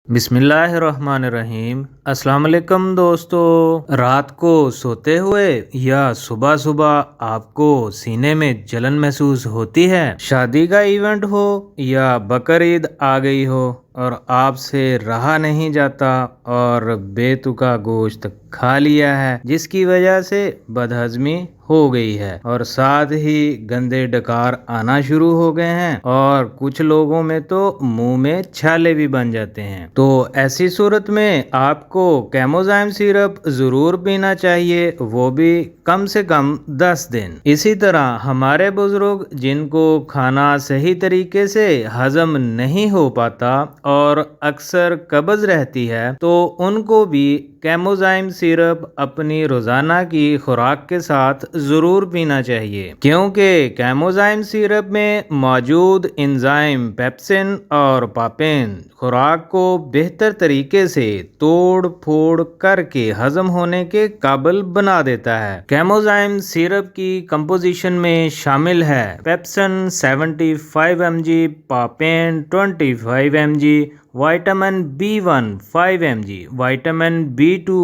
بسم اللہ الرحمن الرحیم۔ السلام علیکم دوستو۔ رات کو سوتے ہوئے یا صبح صبح آپ کو سینے میں جلن محسوس ہوتی ہے؟ شادی کا ایونٹ ہو یا بقرعید آ گئی ہو اور آپ سے رہا نہیں جاتا اور بے تکا گوشت کھا لیا ہے جس کی وجہ سے بدہضمی ہو گئی ہے اور ساتھ ہی گندے ڈکار آنا شروع ہو گئے ہیں اور کچھ لوگوں میں تو منہ میں چھالے بھی بن جاتے ہیں، تو ایسی صورت میں آپ کو کیموزائم سیرپ ضرور پینا چاہیے، وہ بھی کم سے کم 10 دن۔ اسی طرح ہمارے بزرگ جن کو کھانا صحیح طریقے سے ہضم نہیں ہو پاتا اور اکثر قبض رہتی ہے تو ان کو بھی کیموزائم سیرپ اپنی روزانہ کی خوراک کے ساتھ ضرور پینا چاہیے، کیونکہ کیموزائم سیرپ میں موجود انزائم پیپسن اور پاپین خوراک کو بہتر طریقے سے توڑ پھوڑ کر کے ہضم ہونے کے قابل بنا دیتا ہے۔ کیموزائم سیرپ کی کمپوزیشن میں شامل ہے pepsin 75 mg، papain 25 mg، vitamin B1 5 mg، vitamin B2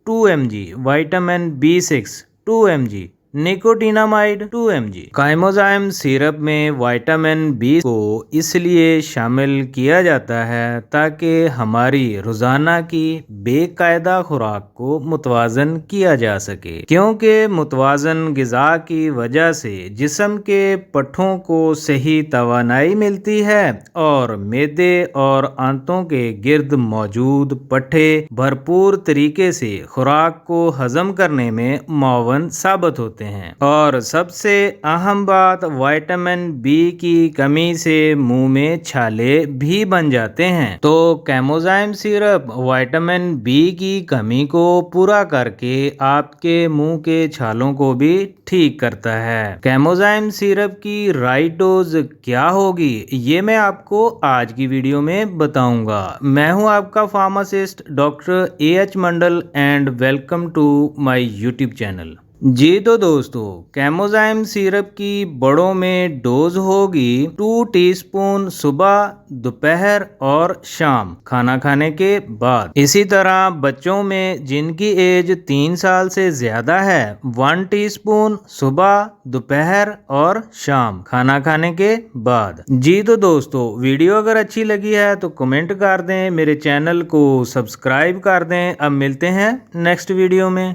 2 mg، vitamin B6 2 mg، nicotinamide 2 mg۔ Chemozyme syrup میں وائٹامن بی کو اس لیے شامل کیا جاتا ہے تاکہ ہماری روزانہ کی بے قاعدہ خوراک کو متوازن کیا جا سکے، کیونکہ متوازن غذا کی وجہ سے جسم کے پٹھوں کو صحیح توانائی ملتی ہے اور معدے اور آنتوں کے گرد موجود پٹھے بھرپور طریقے سے خوراک کو ہضم کرنے میں معاون ثابت ہوتے ہیں۔ اور سب سے اہم بات، وائٹامن بی کی کمی سے منہ میں چھالے بھی بن جاتے ہیں، تو کیموزائم سیرپ وائٹامن بی کی کمی کو پورا کر کے آپ کے منہ کے چھالوں کو بھی ٹھیک کرتا ہے۔ کیموزائم سیرپ کی رائٹ ڈوز کیا ہوگی یہ میں آپ کو آج کی ویڈیو میں بتاؤں گا۔ میں ہوں آپ کا pharmacist doctor AH Mandal and welcome to my YouTube channel. جی تو دوستو، کیموزائم سیرپ کی بڑوں میں ڈوز ہوگی 2 ٹی اسپون صبح، دوپہر اور شام کھانا کھانے کے بعد۔ اسی طرح بچوں میں جن کی ایج 3 سال سے زیادہ ہے 1 ٹی اسپون صبح، دوپہر اور شام کھانا کھانے کے بعد۔ جی تو دوستو، ویڈیو اگر اچھی لگی ہے تو کمنٹ کر دیں، میرے چینل کو سبسکرائب کر دیں۔ اب ملتے ہیں نیکسٹ ویڈیو میں۔